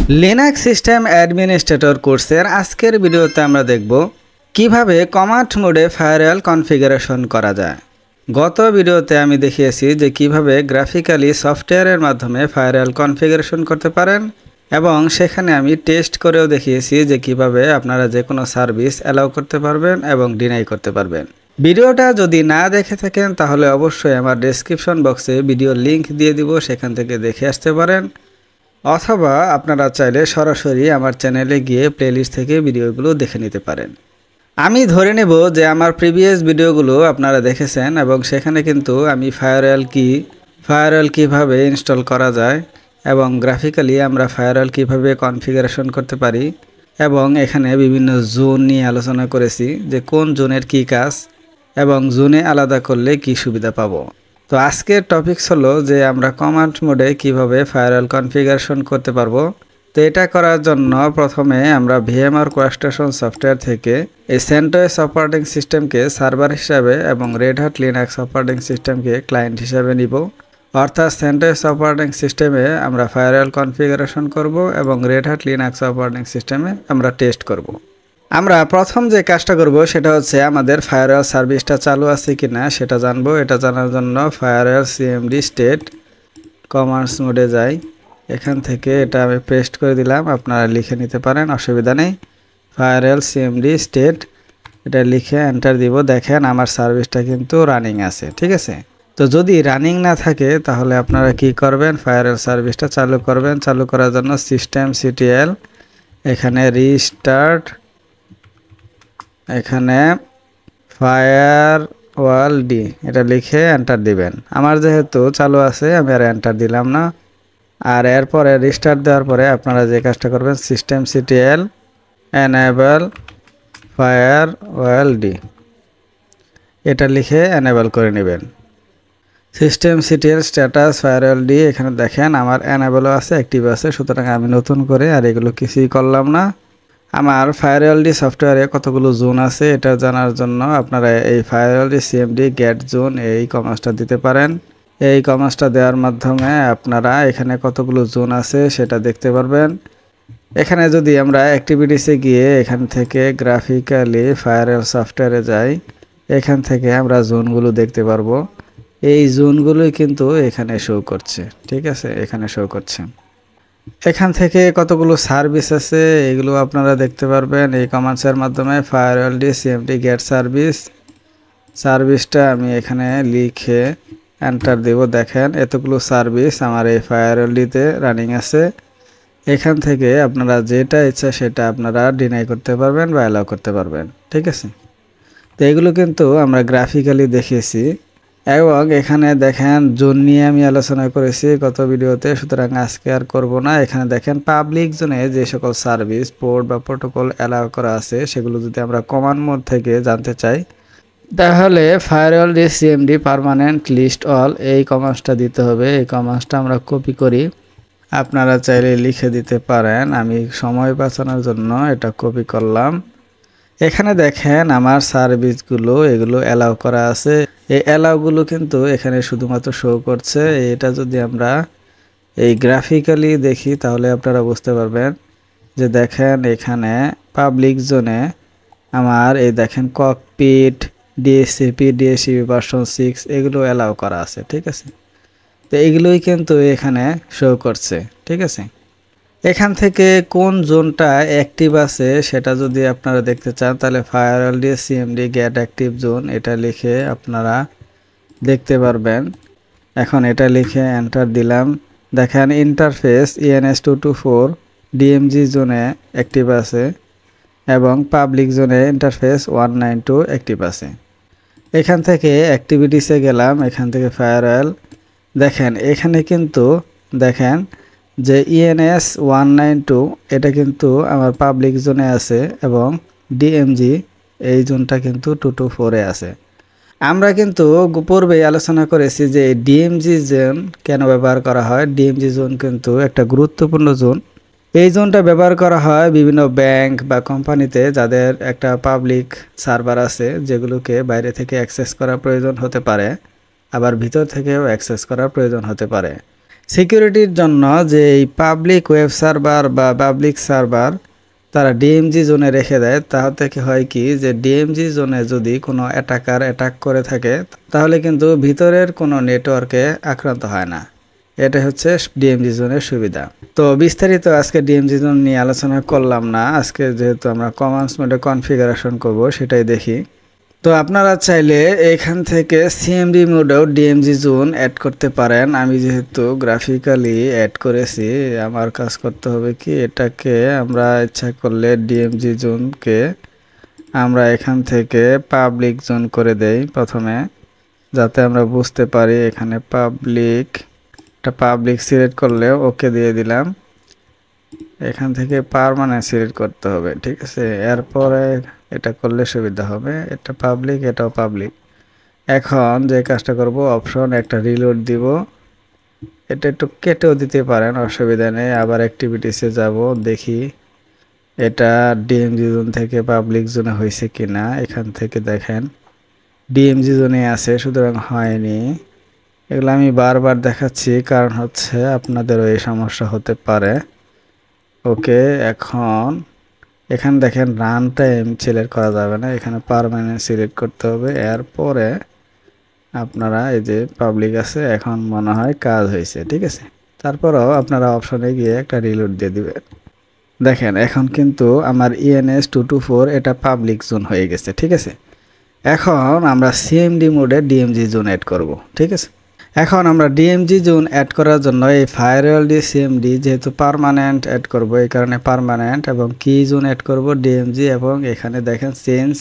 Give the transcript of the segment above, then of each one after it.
Linux system administrator কোর্সের আজকের ভিডিওতে আমরা দেখব কিভাবে কমান্ড মোডে ফায়ারওয়াল কনফিগারেশন করা যায়। গত ভিডিওতে আমি দেখিয়েছি যে কিভাবে গ্রাফিক্যালি সফটওয়্যারের মাধ্যমে ফায়ারওয়াল কনফিগারেশন করতে পারেন এবং সেখানে আমি টেস্ট করেও দেখিয়েছি যে কিভাবে আপনারা যে কোনো সার্ভিস অ্যালাউ করতে পারবেন এবং ডিনাই করতে পারবেন। ভিডিওটা যদি না দেখে থাকেন তাহলে অবশ্যই আমার ডেসক্রিপশন বক্সে ভিডিওর লিংক দিয়ে দিব, সেখান থেকে দেখে আসতে পারেন, অথবা আপনারা চাইলে সরাসরি আমার চ্যানেলে গিয়ে প্লেলিস্ট থেকে ভিডিওগুলো দেখে নিতে পারেন। আমি ধরে নেব যে আমার প্রিভিয়াস ভিডিওগুলো আপনারা দেখেছেন এবং সেখানে কিন্তু আমি ফায়ারওয়াল কিভাবে ইনস্টল করা যায় এবং গ্রাফিক্যালি আমরা ফায়ারওয়াল কিভাবে কনফিগারেশন করতে পারি এবং এখানে বিভিন্ন জোন নিয়ে আলোচনা করেছি যে কোন জোনের কি কাজ এবং জোনে আলাদা করলে কি সুবিধা পাবো। তো আজকের টপিকস হলো যে আমরা কমান্ড মোডে কিভাবে ফায়ারওয়াল কনফিগারেশন করতে পারবো। তো এটা করার জন্য প্রথমে আমরা ভিএমআর কোয়ার্কস্টেশন সফটওয়্যার থেকে এই সেন্টোস অপারেটিং সিস্টেমকে সার্ভার হিসাবে এবং রেড হ্যাট লিনাক্স অপারেটিং সিস্টেমকে ক্লায়েন্ট হিসাবে নিব। অর্থাৎ সেন্টোস অপারেটিং সিস্টেমে আমরা ফায়ারওয়াল কনফিগারেশন করব এবং রেড হ্যাট লিনাক্স অপারেটিং সিস্টেমে আমরা টেস্ট করব। আমরা প্রথম যে কাজটা করব সেটা হচ্ছে আমাদের ফায়ারওয়াল সার্ভিসটা চালু আছে কিনা সেটা জানবো। এটা জানার জন্য ফায়ারওয়াল সিএমডি স্টেট কমান্ডস মোডে যাই। এখান থেকে এটা আমি পেস্ট করে দিলাম, আপনারা লিখে নিতে পারেন, অসুবিধা নেই। ফায়ারওয়াল সিএমডি স্টেট এটা লিখে এন্টার দিব। দেখেন আমার সার্ভিসটা কিন্তু রানিং আছে, ঠিক আছে। তো যদি রানিং না থাকে তাহলে আপনারা কি করবেন, ফায়ারওয়াল সার্ভিসটা চালু করবেন। চালু করার জন্য সিস্টেম সিটিএল, এখানে রিস্টার্ট, এখানে ফায়ারওয়াল ডি এটা লিখে এন্টার দিবেন। আমার যেহেতু চালু আছে আমি আর এন্টার দিলাম না। আর এরপরে রিস্টার্ট দেওয়ার পরে আপনারা যে কাজটা করবেন, system CTL enable firewall D এটা লিখে এনেবল করে নেবেন। System CTL status firewall D এখানে দেখেন আমার এনেবলও আছে, অ্যাক্টিভ আছে, সুতরাং আমি নতুন করে আর এগুলো কিছুই করলাম না। আমার ফায়ারওয়াল ডি সফটওয়্যারে কতগুলো জোন আছে এটা জানার জন্য আপনারা এই firewall D CMD get zone এই কমান্ডটা দিতে পারেন। এই কমান্ডটা দেওয়ার মাধ্যমে আপনারা এখানে কতগুলো জোন আছে সেটা দেখতে পারবেন। এখানে যদি আমরা অ্যাক্টিভিটিসে গিয়ে এখান থেকে গ্রাফিক্যালি ফায়ারওয়াল সফটওয়্যারে যাই, এখান থেকে আমরা জোনগুলো দেখতে পারবো। এই জোনগুলোই কিন্তু এখানে শো করছে, ঠিক আছে, এখানে শো করছে। এখান থেকে কতগুলো সার্ভিস আছে এগুলো আপনারা দেখতে পারবেন এই কমান্ডসের মাধ্যমে। ফায়ারওয়াল ডি সিএমডি গেট সার্ভিসটা আমি এখানে লিখে এন্টার দেব। দেখেন এতগুলো সার্ভিস আমার এই ফায়ারওয়াল ডিতে রানিং আছে। এখান থেকে আপনারা যেটা ইচ্ছা সেটা আপনারা ডিনাই করতে পারবেন বা অ্যালাউ করতে পারবেন, ঠিক আছে। তো এগুলো কিন্তু আমরা গ্রাফিক্যালি দেখিয়েছি এবং এখানে দেখেন জোন নিয়ে আমি আলোচনা করেছি গত ভিডিওতে, সুতরাং আজকে আর করব না। এখানে দেখেন পাবলিক জোনে যে সকল সার্ভিস পোর্ট বা প্রোটোকল অ্যালাউ করা আছে সেগুলো যদি আমরা কমান্ড মোড থেকে জানতে চাই তাহলে firewall D CMD permanent list all এই কমান্ডটা দিতে হবে। এই কমান্ডটা আমরা কপি করি, আপনারা চাইলে লিখে দিতে পারেন, আমি সময় বাঁচানোর জন্য এটা কপি করলাম। এখানে দেখেন আমার সার্ভিসগুলো এগুলো অ্যালাউ করা আছে। এই অ্যালাউগুলো কিন্তু এখানে শুধুমাত্র শো করছে। এটা যদি আমরা এই গ্রাফিক্যালি দেখি তাহলে আপনারা বুঝতে পারবেন যে দেখেন এখানে পাবলিক জোনে আমার এই দেখেন ককপিট ডিএসসিপি ভার্সন 6 এগুলো অ্যালাউ করা আছে, ঠিক আছে। তো এগুলোই কিন্তু এখানে শো করছে, ঠিক আছে। এখান থেকে কোন জোনটা অ্যাক্টিভ আছে সেটা যদি আপনারা দেখতে চান তাহলে firewall D CMD get active zone এটা লিখে আপনারা দেখতে পারবেন। এখন এটা লিখে এন্টার দিলাম। দেখেন ইন্টারফেস ENS224 ডিএমজি জোনে অ্যাক্টিভ আছে এবং পাবলিক জোনে ইন্টারফেস 192 অ্যাক্টিভ আছে। এখান থেকে অ্যাক্টিভিটিসে গেলাম, এখান থেকে ফায়ারওয়াল দেখেন এখানে কিন্তু দেখেন যে ENS192 এটা কিন্তু আমার পাবলিক জোনে আছে এবং ডিএমজি এই জোনটা কিন্তু 224-এ আছে। আমরা কিন্তু পূর্বেই আলোচনা করেছি যে ডিএমজি জোন কেন ব্যবহার করা হয়। ডিএমজি জোন কিন্তু একটা গুরুত্বপূর্ণ জোন। এই জোনটা ব্যবহার করা হয় বিভিন্ন ব্যাংক বা কোম্পানিতে যাদের একটা পাবলিক সার্ভার আছে যেগুলোকে বাইরে থেকে অ্যাক্সেস করার প্রয়োজন হতে পারে, আবার ভিতর থেকেও অ্যাক্সেস করার প্রয়োজন হতে পারে। সিকিউরিটির জন্য যে এই পাবলিক ওয়েব সার্ভার বা পাবলিক সার্ভার তারা ডিএমজি জোনে রেখে দেয়, তাহলে কি হয় কি যে ডিএমজি জোনে যদি কোনো অ্যাটাকার অ্যাটাক করে থাকে তাহলে কিন্তু ভিতরের কোনো নেটওয়ার্কে আক্রান্ত হয় না। এটা হচ্ছে ডিএমজি জোনের সুবিধা। তো বিস্তারিত আজকে ডিএমজি জোন নিয়ে আলোচনা করলাম না, আজকে যেহেতু আমরা কমান্ডস মোডে কনফিগারেশন করব সেটাই দেখি। তো আপনারা চাইলে এখান থেকে সিএমডি মোডেও ডিএমজি জোন অ্যাড করতে পারেন। আমি যেহেতু গ্রাফিক্যালি অ্যাড করেছি, আমার কাজ করতে হবে কি এটাকে আমরা ইচ্ছা করলে ডিএমজি জোনকে আমরা এখান থেকে পাবলিক জোন করে দেই প্রথমে, যাতে আমরা বুঝতে পারি। এখানে পাবলিক সিলেক্ট করলে ওকে দিয়ে দিলাম। এখান থেকে পার্মানেন্ট সিলেক্ট করতে হবে, ঠিক আছে। এরপরে এটা করলে সুবিধা হবে, এটা পাবলিক এটাও পাবলিক। এখন যে কাজটা করব, অপশন একটা রিলোড দিব। এটা একটু কেটেও দিতে পারেন, অসুবিধা নেই। আবার অ্যাক্টিভিটিসে যাব, দেখি এটা ডিএমজি জোন থেকে পাবলিক জোনে হয়েছে কিনা। এখান থেকে দেখেন ডিএমজি জোনে আছে, সুতরাং হয়নি। এগুলো আমি বারবার দেখাচ্ছি কারণ হচ্ছে আপনাদেরও এই সমস্যা হতে পারে। ওকে, এখন এখানে দেখেন রান টাইম সিলেক্ট করা যাবে না, এখানে পার্মানেন্ট সিলেক্ট করতে হবে। এরপরে আপনারা এই যে পাবলিক আছে, এখন মনে হয় কাজ হয়েছে, ঠিক আছে। তারপরেও আপনারা অপশনে গিয়ে একটা রিলোড দিয়ে দিবেন। দেখেন এখন কিন্তু আমার ENS 224 এটা পাবলিক জোন হয়ে গেছে, ঠিক আছে। এখন আমরা সিএমডি মোডে ডিএমজি জোন অ্যাড করব, ঠিক আছে। এখন আমরা ডিএমজি জোন অ্যাড করার জন্য এই ফায়ারওয়াল ডি সিএমডি যেহেতু পার্মানেন্ট অ্যাড করব, এই কারণে পার্মানেন্ট এবং কি জোন অ্যাড করব ডিএমজি। এবং এখানে দেখেন চেঞ্জ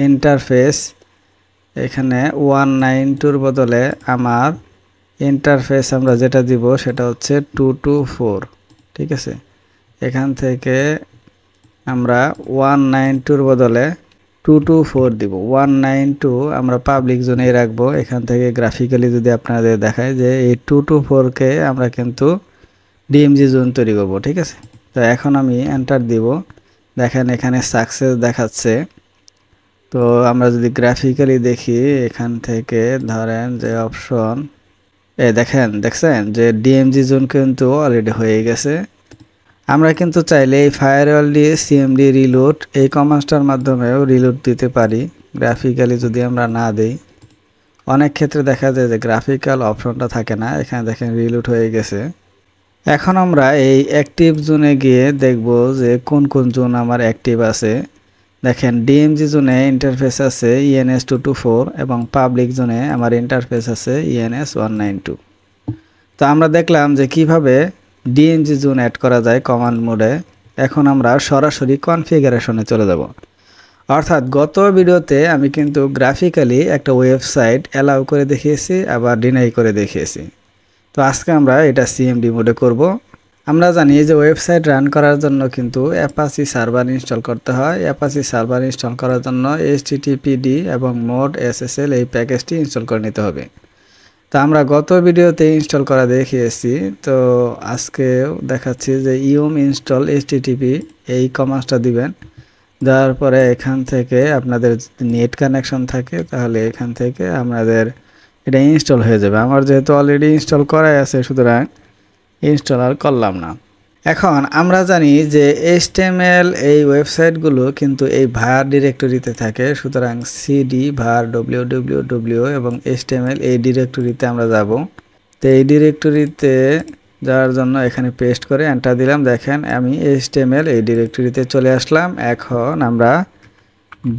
ইন্টারফেস, এখানে 192-র বদলে আমার ইন্টারফেস আমরা যেটা দিব সেটা হচ্ছে 224, ঠিক আছে। এখান থেকে আমরা 192-র বদলে 224 দিব। 192 আমরা পাবলিক জোনেই রাখবো। এখান থেকে গ্রাফিক্যালি যদি আপনাদের দেখায় যে এই 224কে আমরা কিন্তু ডিএমজি জোন তৈরি করবো, ঠিক আছে। তো এখন আমি এন্টার দিব, দেখেন এখানে সাকসেস দেখাচ্ছে। তো আমরা যদি গ্রাফিক্যালি দেখি এখান থেকে ধরেন যে অপশন দেখছেন যে ডিএমজি জোন কিন্তু অলরেডি হয়ে গেছে। আমরা কিন্তু চাইলে এই ফায়ারওয়াল দিয়ে সিএমডি রিলোড এই কমান্ডটার মাধ্যমেও রিলোড দিতে পারি, গ্রাফিক্যালি যদি আমরা না দেই। অনেক ক্ষেত্রে দেখা যায় যে গ্রাফিক্যাল অপশনটা থাকে না, এখানে দেখেন রিলোড হয়ে গেছে। এখন আমরা এই অ্যাক্টিভ জোনে গিয়ে দেখব যে কোন কোন জোন আমার অ্যাক্টিভ আছে। দেখেন ডিএমজি জোনে ইন্টারফেস আছে ENS 224 এবং পাবলিক জোনে আমার ইন্টারফেস আছে ENS 192। তো আমরা দেখলাম যে কিভাবে ডিএমজি জোন অ্যাড করা যায় কমান্ড মোডে। এখন আমরা সরাসরি কনফিগারেশনে চলে যাব। অর্থাৎ গত ভিডিওতে আমি কিন্তু গ্রাফিক্যালি একটা ওয়েবসাইট অ্যালাউ করে দেখিয়েছি, আবার ডিনাই করে দেখিয়েছি। তো আজকে আমরা এটা সিএমডি মোডে করব। আমরা জানি যে ওয়েবসাইট রান করার জন্য কিন্তু অ্যাপাচি সার্ভার ইনস্টল করতে হয়। অ্যাপাচি সার্ভার ইনস্টল করার জন্য HTTPD এবং মোড SSL এই প্যাকেজটি ইনস্টল করে নিতে হবে। তো আমরা গত ভিডিওতে ইনস্টল করা দেখিয়েছি, তো আজকেও দেখাচ্ছি যে ইউম ইনস্টল HTTP এই কমান্ডটা দিবেন। দেওয়ার পরে এখান থেকে আপনাদের নেট কানেকশন থাকে তাহলে এখান থেকে আপনাদের এটা ইনস্টল হয়ে যাবে। আমার যেহেতু অলরেডি ইনস্টল করাই আছে সুতরাং ইনস্টল আর করলাম না। এখন আমরা জানি যে HTML এই ওয়েবসাইটগুলো কিন্তু এই var ডিরেক্টরিতে থাকে, সুতরাং cd var www এবং HTML এই ডিরেক্টরিতে আমরা যাব। তো এই ডিরেক্টরিতে যাওয়ার জন্য এখানে পেস্ট করে এন্টার দিলাম। দেখেন আমি HTML এই ডিরেক্টরিতে চলে আসলাম। এখন আমরা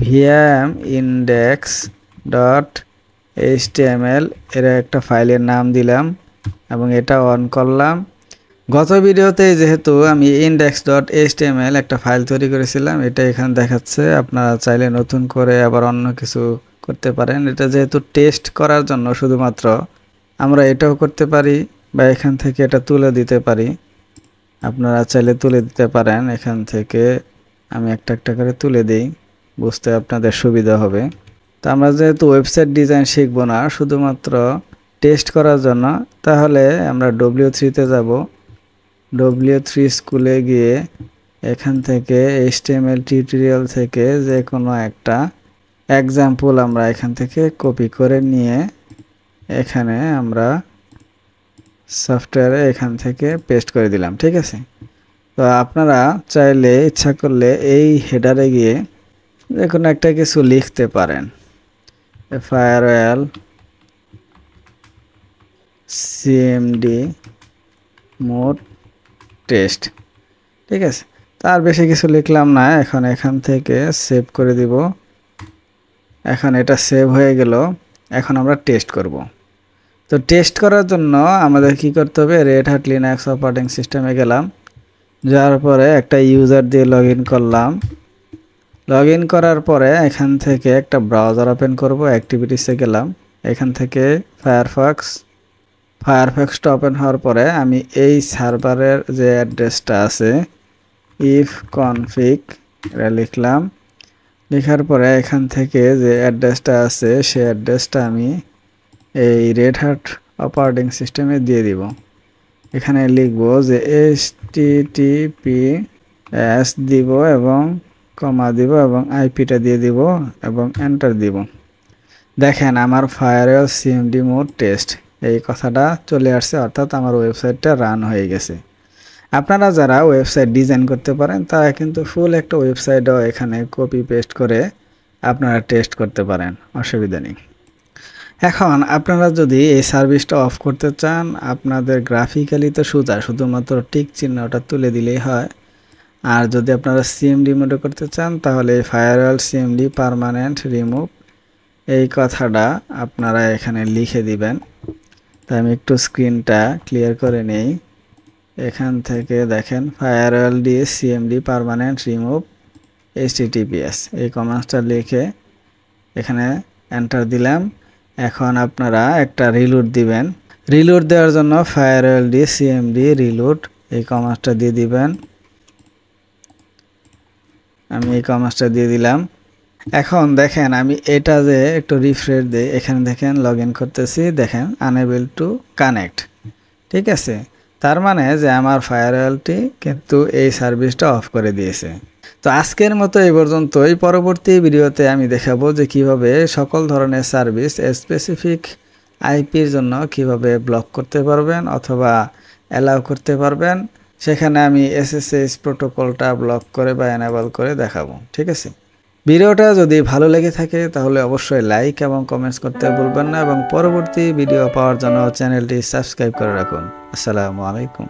vim index.html এর একটা ফাইলের নাম দিলাম এবং এটা অন করলাম। গত ভিডিওতে যেহেতু আমি index.html একটা ফাইল তৈরি করেছিলাম, এটা এখানে দেখাচ্ছে। আপনারা চাইলে নতুন করে আবার অন্য কিছু করতে পারেন। এটা যেহেতু টেস্ট করার জন্য শুধুমাত্র, আমরা এটাও করতে পারি বা এখান থেকে এটা তুলে দিতে পারি। আপনারা চাইলে তুলে দিতে পারেন। এখান থেকে আমি একটা একটা করে তুলে দিই, বুঝতে আপনাদের সুবিধা হবে। তো আমরা যেহেতু ওয়েবসাইট ডিজাইন শিখব না, শুধুমাত্র টেস্ট করার জন্য, তাহলে আমরা W3-তে যাব। W3 স্কুলে গিয়ে এখান থেকে HTML টিউটোরিয়াল থেকে যে কোনো একটা এক্সাম্পল আমরা এখান থেকে কপি করে নিয়ে এখানে আমরা সফটওয়্যারে এখান থেকে পেস্ট করে দিলাম। ঠিক আছে, তো আপনারা চাইলে ইচ্ছা করলে এই হেডারে গিয়ে যে কোনো একটা কিছু লিখতে পারেন, ফায়ারওয়াল সিএমডি মোড টেস্ট। ঠিক আছে, তার বেশি কিছু লিখলাম না। এখন এখান থেকে সেভ করে দিব। এখন এটা সেভ হয়ে গেল। এখন আমরা টেস্ট করব। তো টেস্ট করার জন্য আমাদের কি করতে হবে, রেড হ্যাট লিনাক্স অপারেটিং সিস্টেমে গেলাম, যাওয়ার পরে একটা ইউজার দিয়ে লগ ইন করলাম। লগ ইন করার পরে এখান থেকে একটা ব্রাউজার ওপেন করব, অ্যাক্টিভিটিসে গেলাম, এখান থেকে ফায়ারফক্সটা ওপেন হওয়ার পরে আমি এই সার্ভারের যে অ্যাড্রেসটা আছে ইফ কনফিগ এটা লিখলাম। লেখার পরে এখান থেকে যে অ্যাড্রেসটা আছে সেই অ্যাড্রেসটা আমি এই রেড হ্যাট অপারেটিং সিস্টেমে দিয়ে দিব। এখানে লিখব যে HTTPS দিব এবং কমা দিব এবং আইপিটা দিয়ে দিব এবং এন্টার দিব। দেখেন আমার ফায়ারওয়াল সিএমডি মোড টেস্ট এই কথাটা চলে আসছে, অর্থাৎ আমার ওয়েবসাইটটা রান হয়ে গেছে। আপনারা যারা ওয়েবসাইট ডিজাইন করতে পারেন তারা কিন্তু ফুল একটা ওয়েবসাইটও এখানে কপি পেস্ট করে আপনারা টেস্ট করতে পারেন, অসুবিধা নেই। এখন আপনারা যদি এই সার্ভিসটা অফ করতে চান, আপনাদের গ্রাফিক্যালি তো সোজা, শুধুমাত্র টিক চিহ্নটা তুলে দিলেই হয়। আর যদি আপনারা সিএমডি মোডে করতে চান তাহলে ফায়ারওয়াল সিএমডি পার্মানেন্ট রিমুভ এই কথাটা আপনারা এখানে লিখে দিবেন। তাই আমি একটু স্ক্রিনটা ক্লিয়ার করে নেই। এখান থেকে দেখেন ফায়ারওয়াল দিয়ে সিএমডি পার্মানেন্ট রিমুভ HTTPS এই কমান্ডটা লিখে এখানে এন্টার দিলাম। এখন আপনারা একটা রিলোড দিবেন। রিলোড দেওয়ার জন্য ফায়ারওয়াল দিয়ে সিএমডি রিলোড এই কমান্ডটা দিয়ে দিবেন। আমি এই কমান্ডটা দিয়ে দিলাম। এখন দেখেন আমি এটা যে একটু রিফ্রেশ দিই, এখানে দেখেন লগ ইন করতেছি, দেখেন আনএবল টু কানেক্ট। ঠিক আছে, তার মানে যে আমার ফায়ারওয়ালটি কিন্তু এই সার্ভিসটা অফ করে দিয়েছে। তো আজকের মতো এই পর্যন্তই। পরবর্তী ভিডিওতে আমি দেখাবো যে কিভাবে সকল ধরনের সার্ভিস স্পেসিফিক আইপির জন্য কিভাবে ব্লক করতে পারবেন অথবা অ্যালাউ করতে পারবেন। সেখানে আমি SSH প্রোটোকলটা ব্লক করে বা এনেবল করে দেখাবো। ঠিক আছে, ভিডিওটা যদি ভালো লেগে থাকে তাহলে অবশ্যই লাইক এবং কমেন্টস করতে ভুলবেন না এবং পরবর্তী ভিডিও পাওয়ার জন্য চ্যানেলটি সাবস্ক্রাইব করে রাখুন। আসসালামু আলাইকুম।